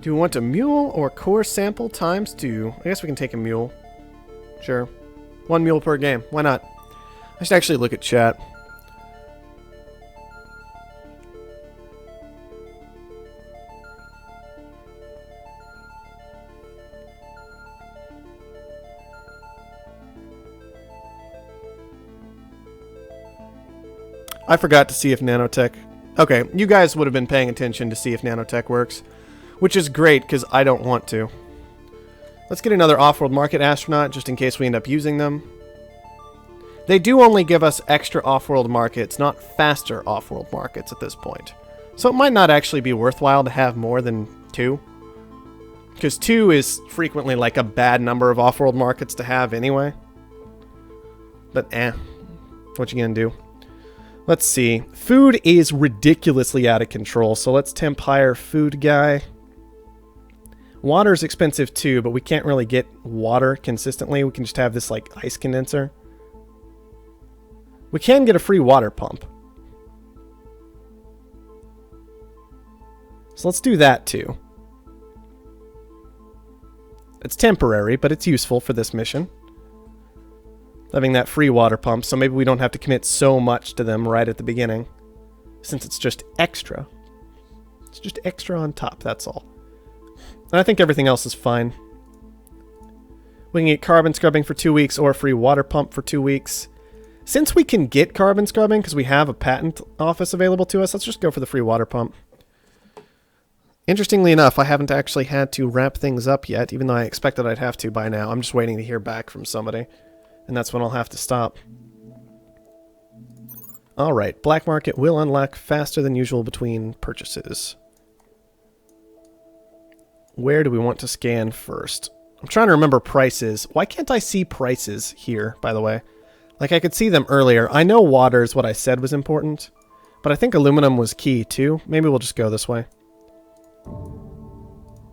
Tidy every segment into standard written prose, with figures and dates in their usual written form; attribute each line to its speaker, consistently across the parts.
Speaker 1: Do we want a mule or core sample times 2? I guess we can take a mule. Sure. 1 mule per game. Why not? I should actually look at chat. I forgot to see if nanotech... Okay, you guys would have been paying attention to see if nanotech works. Which is great, because I don't want to. Let's get another Offworld Market Astronaut, just in case we end up using them. They do only give us extra Offworld Markets, not faster Offworld Markets at this point. So it might not actually be worthwhile to have more than 2. Because 2 is frequently like a bad number of Offworld Markets to have anyway. But what you gonna do? Let's see. Food is ridiculously out of control, so let's temp hire food guy. Water is expensive too, but we can't really get water consistently. We can just have this like ice condenser. We can get a free water pump. So let's do that too. It's temporary, but it's useful for this mission. Having that free water pump, so maybe we don't have to commit so much to them right at the beginning. Since it's just extra. It's just extra on top, that's all. And I think everything else is fine. We can get carbon scrubbing for 2 weeks or a free water pump for 2 weeks. Since we can get carbon scrubbing because we have a patent office available to us, let's just go for the free water pump. Interestingly enough, I haven't actually had to wrap things up yet, even though I expected I'd have to by now. I'm just waiting to hear back from somebody. And that's when I'll have to stop. Alright, black market will unlock faster than usual between purchases. Where do we want to scan first? I'm trying to remember prices. Why can't I see prices here, by the way? Like, I could see them earlier. I know water is what I said was important, but I think aluminum was key, too. Maybe we'll just go this way.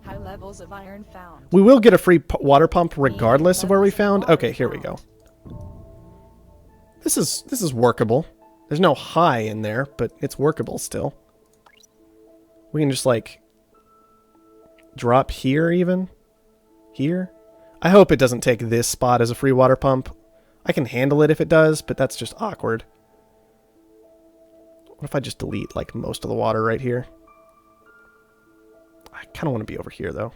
Speaker 2: High levels of iron found.
Speaker 1: We will get a free water pump regardless of where we found. Okay, here we go. This is workable. There's no high in there, but it's workable still. We can just, like, drop here even? Here? I hope it doesn't take this spot as a free water pump. I can handle it if it does, but that's just awkward. What if I just delete, like, most of the water right here? I kind of want to be over here, though.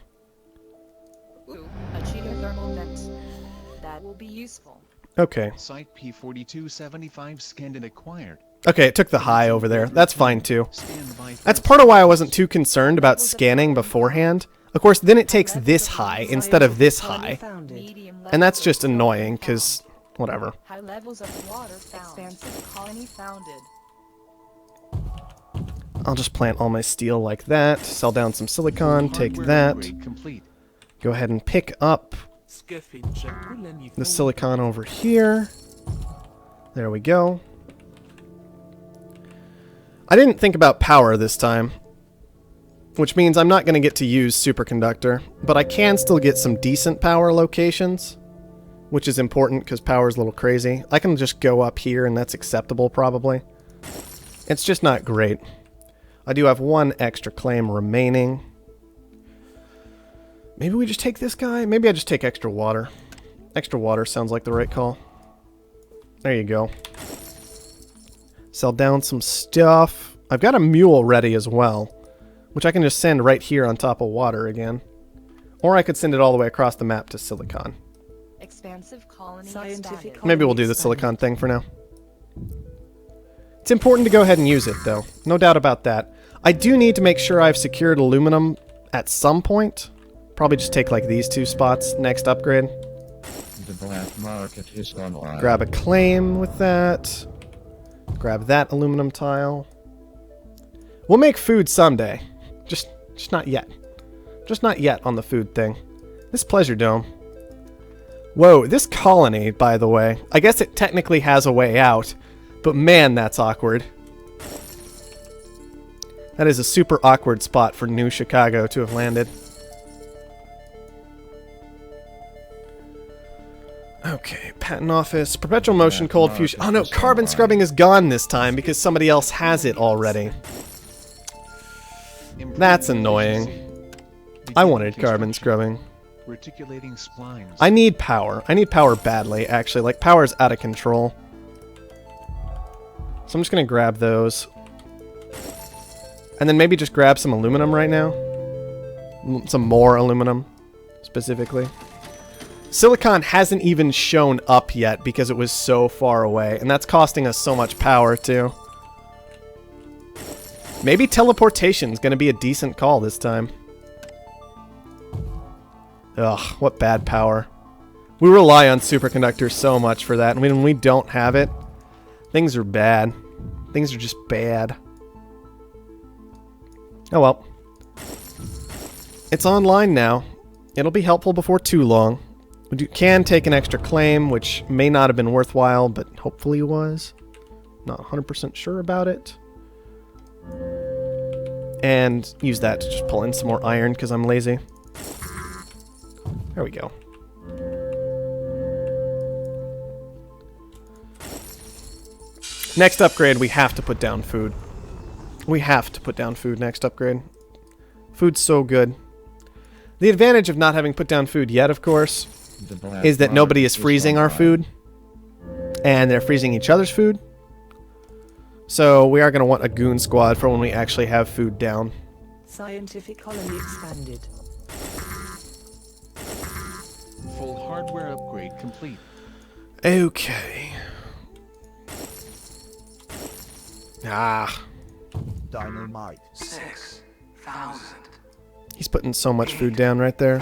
Speaker 2: Ooh, a geothermal vent. That will be useful.
Speaker 1: Okay.
Speaker 3: Site P4275 scanned and acquired.
Speaker 1: Okay, it took the high over there. That's fine, too. That's part of why I wasn't too concerned about scanning beforehand. Of course, then it takes this high instead of this high. And that's just annoying, because... whatever.
Speaker 2: High levels of water found. Expansive colony founded.
Speaker 1: I'll just plant all my steel like that. Sell down some silicon. Take that. Go ahead and pick up the silicon over here. There we go. I didn't think about power this time, which means I'm not going to get to use superconductor, but I can still get some decent power locations, which is important because power is a little crazy. I can just go up here and that's acceptable probably. It's just not great. I do have one extra claim remaining. Maybe we just take this guy? Maybe I just take extra water. Extra water sounds like the right call. There you go. Sell down some stuff. I've got a mule ready as well, which I can just send right here on top of water again. Or I could send it all the way across the map to silicon.
Speaker 2: Expansive colony.
Speaker 4: Scientific
Speaker 1: Maybe we'll do the silicon thing for now. It's important to go ahead and use it, though. No doubt about that. I do need to make sure I've secured aluminum at some point. Probably just take like these 2 spots next upgrade.
Speaker 5: The black market is online.
Speaker 1: Grab a claim with that. Grab that aluminum tile. We'll make food someday. Just not yet. Just not yet on the food thing. This pleasure dome. Whoa, this colony, by the way. I guess it technically has a way out. But man, that's awkward. That is a super awkward spot for New Chicago to have landed. Okay, patent office, perpetual motion, cold fusion. Oh no, carbon scrubbing is gone this time because somebody else has it already. That's annoying. I wanted carbon scrubbing.
Speaker 3: Reticulating splines.
Speaker 1: I need power. I need power badly, actually. Like, power's out of control. So I'm just gonna grab those. And then maybe just grab some aluminum right now. Some more aluminum, specifically. Silicon hasn't even shown up yet because it was so far away. And that's costing us so much power, too. Maybe teleportation's gonna be a decent call this time. Ugh, what bad power. We rely on superconductors so much for that, and when we don't have it, things are bad. Things are just bad. Oh well. It's online now. It'll be helpful before too long. We can take an extra claim, which may not have been worthwhile, but hopefully was. Not 100% sure about it. And use that to just pull in some more iron, because I'm lazy. There we go. Next upgrade, we have to put down food. We have to put down food next upgrade. Food's so good. The advantage of not having put down food yet, of course, is that nobody is freezing our food. And they're freezing each other's food. So we are going to want a goon squad for when we actually have food down.
Speaker 2: Scientific colony expanded.
Speaker 3: Full hardware upgrade complete.
Speaker 1: Okay. Ah.
Speaker 4: Dynamite.
Speaker 6: 6,000.
Speaker 1: He's putting so much food down right there.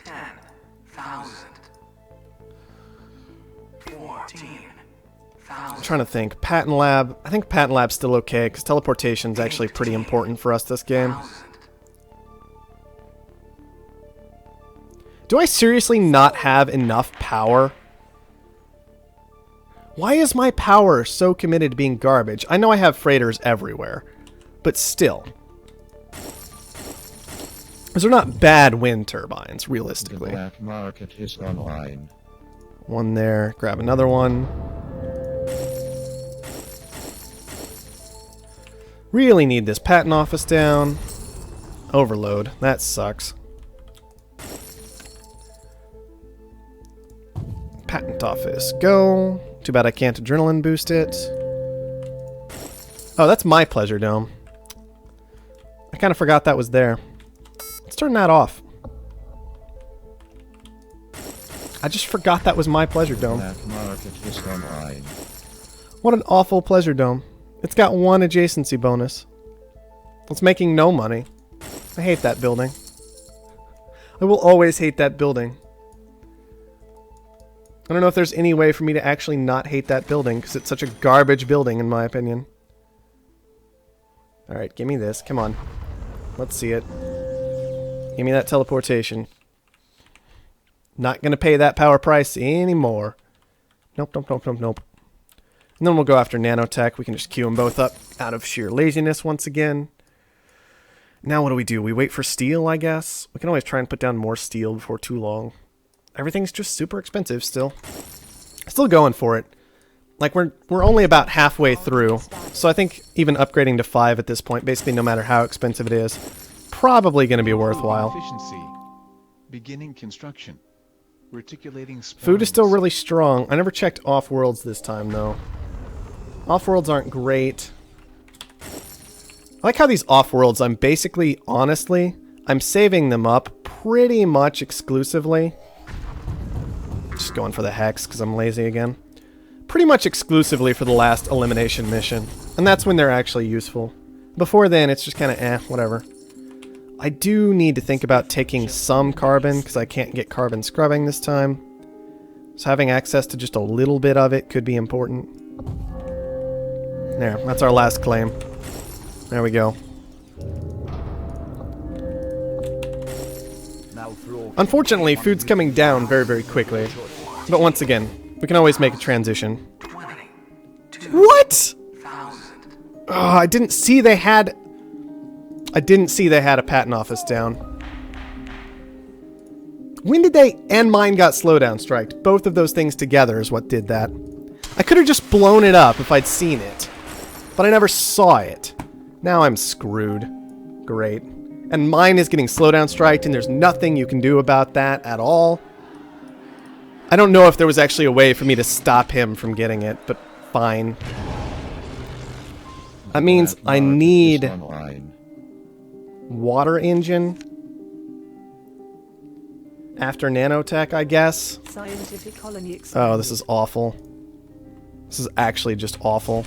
Speaker 6: 10,000. 14,000.
Speaker 1: I'm trying to think. Patent Lab. I think Patent Lab's still okay, because teleportation's actually pretty important for us this game. Do I seriously not have enough power? Why is my power so committed to being garbage? I know I have freighters everywhere, but still. Those are not bad wind turbines, realistically.
Speaker 5: The black market is online.
Speaker 1: One there. Grab another one. Really need this patent office down. Overload. That sucks. Patent office. Go. Too bad I can't adrenaline boost it. Oh, that's my pleasure dome. I kind of forgot that was there. Let's turn that off. I just forgot that was my pleasure dome.
Speaker 5: Black market is online.
Speaker 1: What an awful pleasure dome. It's got one adjacency bonus. It's making no money. I hate that building. I will always hate that building. I don't know if there's any way for me to actually not hate that building, because it's such a garbage building, in my opinion. Alright, give me this. Come on. Let's see it. Give me that teleportation. Not gonna pay that power price anymore. Nope, nope, nope, nope, nope. And then we'll go after nanotech. We can just queue them both up out of sheer laziness once again. Now what do? We wait for steel, I guess? We can always try and put down more steel before too long. Everything's just super expensive still. Still going for it. Like, we're only about halfway through. So I think even upgrading to 5 at this point, basically no matter how expensive it is, probably going to be worthwhile.
Speaker 3: Efficiency. Beginning construction. Reticulating splines.
Speaker 1: Food is still really strong. I never checked Offworlds this time, though. Offworlds aren't great. I like how these Offworlds, I'm basically, honestly, I'm saving them up pretty much exclusively. Just going for the hex because I'm lazy again. Pretty much exclusively for the last elimination mission. And that's when they're actually useful. Before then, it's just kind of whatever. I do need to think about taking some carbon because I can't get carbon scrubbing this time. So having access to just a little bit of it could be important. There, that's our last claim. There we go. Unfortunately, food's coming down very, very quickly. But once again, we can always make a transition. What? Oh, I didn't see they had a patent office down. When did they and mine got slowdown striked? Both of those things together is what did that. I could have just blown it up if I'd seen it. But I never saw it. Now I'm screwed. Great. And mine is getting slowdown striked, and there's nothing you can do about that at all. I don't know if there was actually a way for me to stop him from getting it, but fine. That means
Speaker 5: That
Speaker 1: I
Speaker 5: market
Speaker 1: need
Speaker 5: is online.
Speaker 1: water engine after nanotech, I guess.
Speaker 2: Scientific colony
Speaker 1: Oh,
Speaker 2: expanded.
Speaker 1: this is awful. This is actually just awful.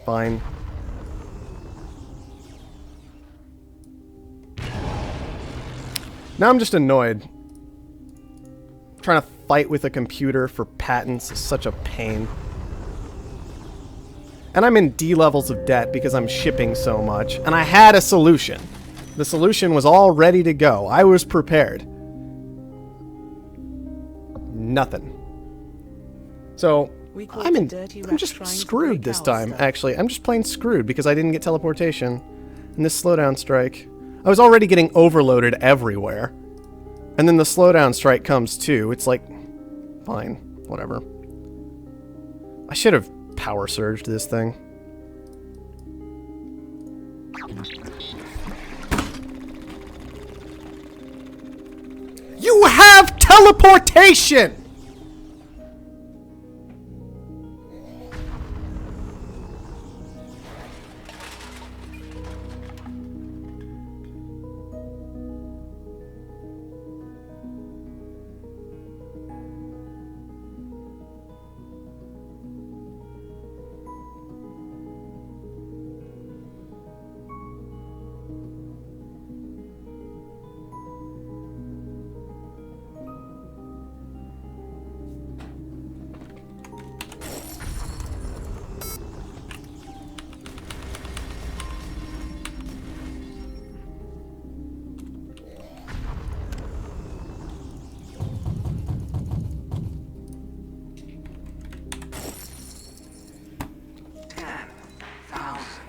Speaker 1: Fine. Now I'm just annoyed. Trying to fight with a computer for patents is such a pain. And I'm in D levels of debt because I'm shipping so much. And I had a solution. The solution was all ready to go. I was prepared. Nothing. So,
Speaker 2: We caught
Speaker 1: I'm
Speaker 2: a
Speaker 1: in.
Speaker 2: dirty
Speaker 1: I'm
Speaker 2: rat
Speaker 1: just
Speaker 2: trying to
Speaker 1: screwed
Speaker 2: break
Speaker 1: this
Speaker 2: our
Speaker 1: time,
Speaker 2: stuff.
Speaker 1: actually. I'm just plain screwed because I didn't get teleportation. And this slowdown strike. I was already getting overloaded everywhere. And then the slowdown strike comes too. It's like, fine, whatever. I should have power surged this thing. You have teleportation!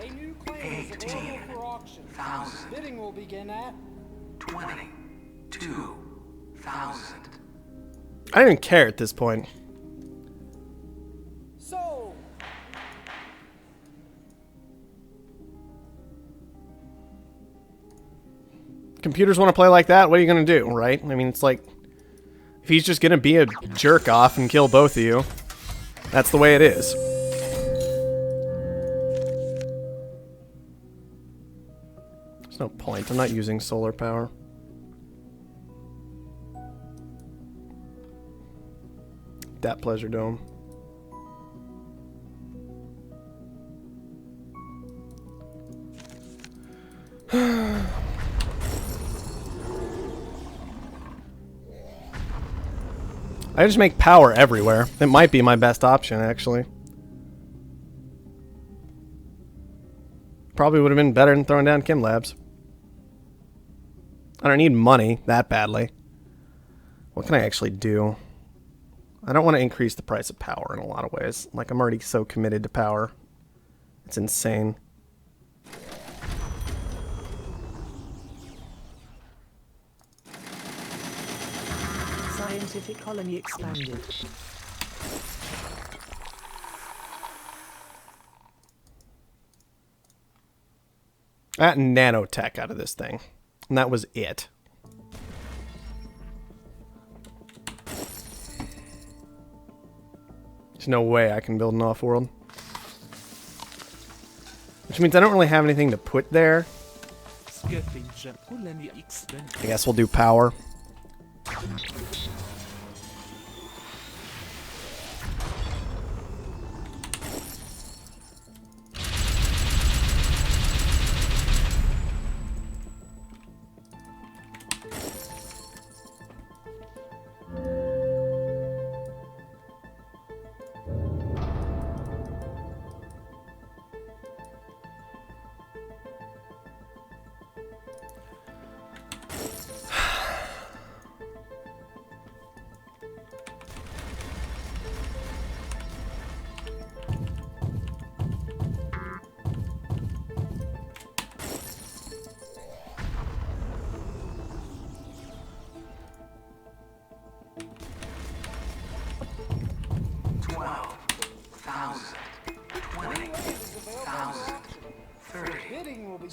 Speaker 7: A new claim is available for auction. Bidding will begin at
Speaker 6: 22,000.
Speaker 1: I don't even care at this point.
Speaker 7: sold.
Speaker 1: Computers want to play like that, what are you going to do, right? I mean, it's like, if he's just going to be a jerk off and kill both of you, that's the way it is. There's no point, I'm not using solar power. That pleasure dome. I just make power everywhere. It might be my best option, actually. Probably would have been better than throwing down Chem Labs. I don't need money that badly. What can I actually do? I don't want to increase the price of power in a lot of ways. Like, I'm already so committed to power. It's insane.
Speaker 2: Scientific colony expanded.
Speaker 1: I got nanotech out of this thing. And that was it. There's no way I can build an Offworld. Which means I don't really have anything to put there. I guess we'll do power.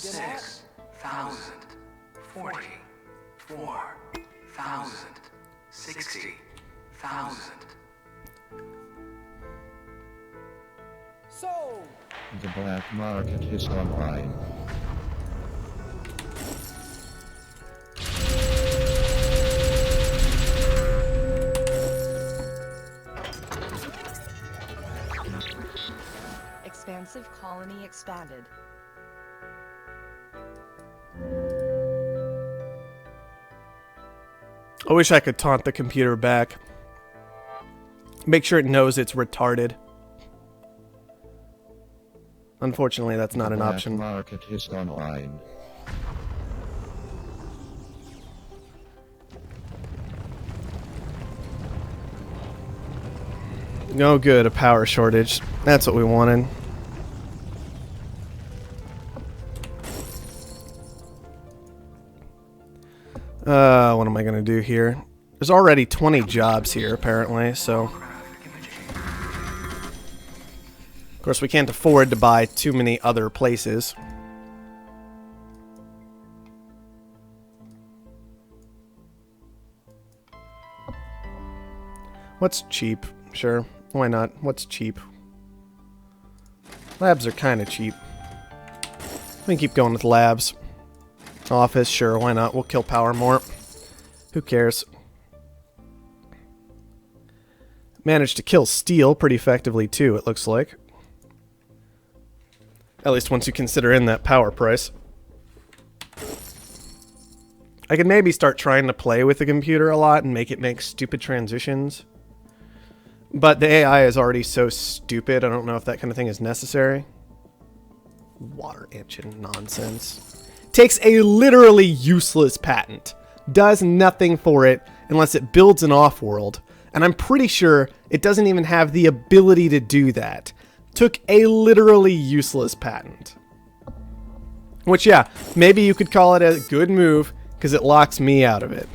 Speaker 7: begin at
Speaker 6: 6,000. 44,000. 60,000.
Speaker 7: so.
Speaker 5: The black market is online.
Speaker 2: Expansive colony expanded.
Speaker 1: I wish I could taunt the computer back. Make sure it knows it's retarded. Unfortunately, that's not an
Speaker 5: The
Speaker 1: option.
Speaker 5: black market is online.
Speaker 1: No good, a power shortage. That's what we wanted. What am I gonna do here? There's already 20 jobs here, apparently, so... Of course, we can't afford to buy too many other places. What's cheap? Sure. Why not? What's cheap? Labs are kind of cheap. We can keep going with labs. Office, sure, why not? We'll kill power more. Who cares? Managed to kill steel pretty effectively too, it looks like. At least once you consider in that power price. I could maybe start trying to play with the computer a lot and make it make stupid transitions. But the AI is already so stupid, I don't know if that kind of thing is necessary. Water engine nonsense. Takes a literally useless patent. Does nothing for it unless it builds an Offworld. And I'm pretty sure it doesn't even have the ability to do that. Took a literally useless patent. Which, yeah, maybe you could call it a good move because it locks me out of it.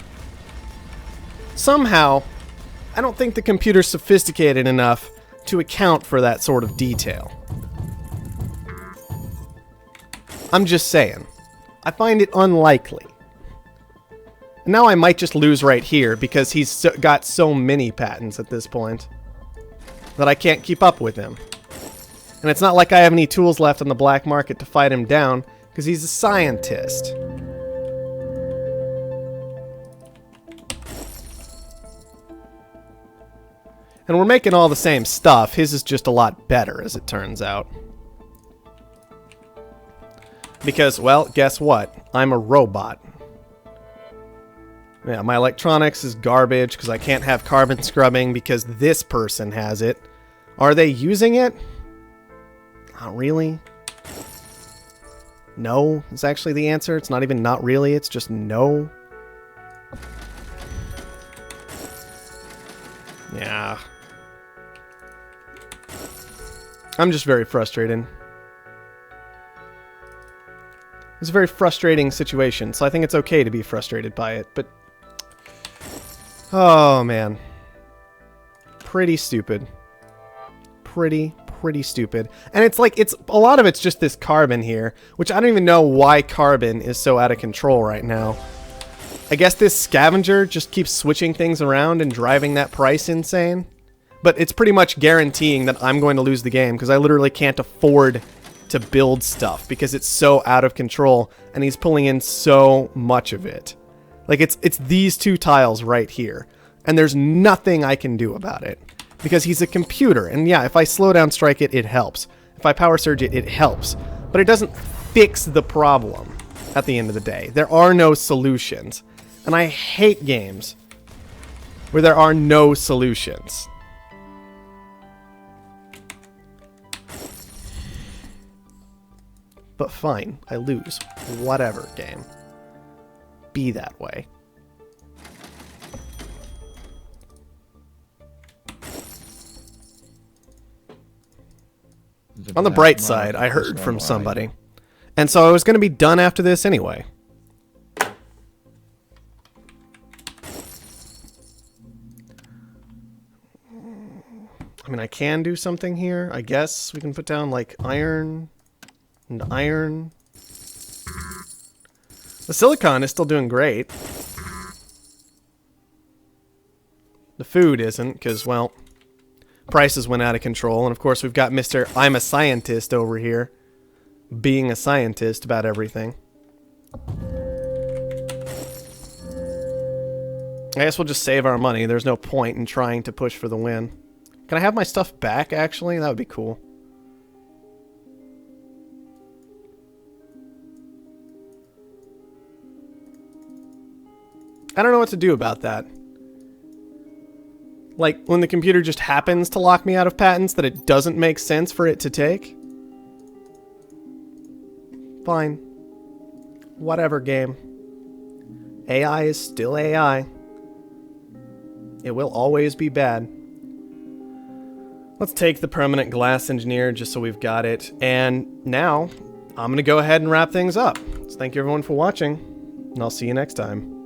Speaker 1: Somehow, I don't think the computer's sophisticated enough to account for that sort of detail. I'm just saying. I find it unlikely. Now I might just lose right here because he's got so many patents at this point that I can't keep up with him. And it's not like I have any tools left on the black market to fight him down because he's a scientist. And we're making all the same stuff. His is just a lot better, as it turns out. Because, well, guess what? I'm a robot. Yeah, my electronics is garbage because I can't have carbon scrubbing because this person has it. Are they using it? Not really. No is actually the answer. It's not even not really, it's just no. Yeah. I'm just very frustrated. It's a very frustrating situation, so I think it's okay to be frustrated by it, but... Oh, man. Pretty stupid. Pretty stupid. And it's like, a lot of it's just this carbon here, which I don't even know why carbon is so out of control right now. I guess this scavenger just keeps switching things around and driving that price insane. But it's pretty much guaranteeing that I'm going to lose the game because I literally can't afford to build stuff because it's so out of control and he's pulling in so much of it. Like it's these two tiles right here and there's nothing I can do about it because he's a computer. And yeah, if I slow down strike it, it helps. If I power surge it, it helps. But it doesn't fix the problem at the end of the day. There are no solutions. And I hate games where there are no solutions. But fine, I lose. Whatever, game. Be that way. On the bright side, I heard from somebody. And so I was going to be done after this anyway. I mean, I can do something here. I guess we can put down, like, iron and iron. The silicon is still doing great. The food isn't, because, well, prices went out of control. And, of course, we've got Mr. I'm a Scientist over here, being a scientist about everything. I guess we'll just save our money. There's no point in trying to push for the win. Can I have my stuff back, actually? That would be cool. I don't know what to do about that. Like, when the computer just happens to lock me out of patents that it doesn't make sense for it to take? Fine. Whatever, game. AI is still AI. It will always be bad. Let's take the permanent glass engineer just so we've got it. And now, I'm going to go ahead and wrap things up. So thank you everyone for watching, and I'll see you next time.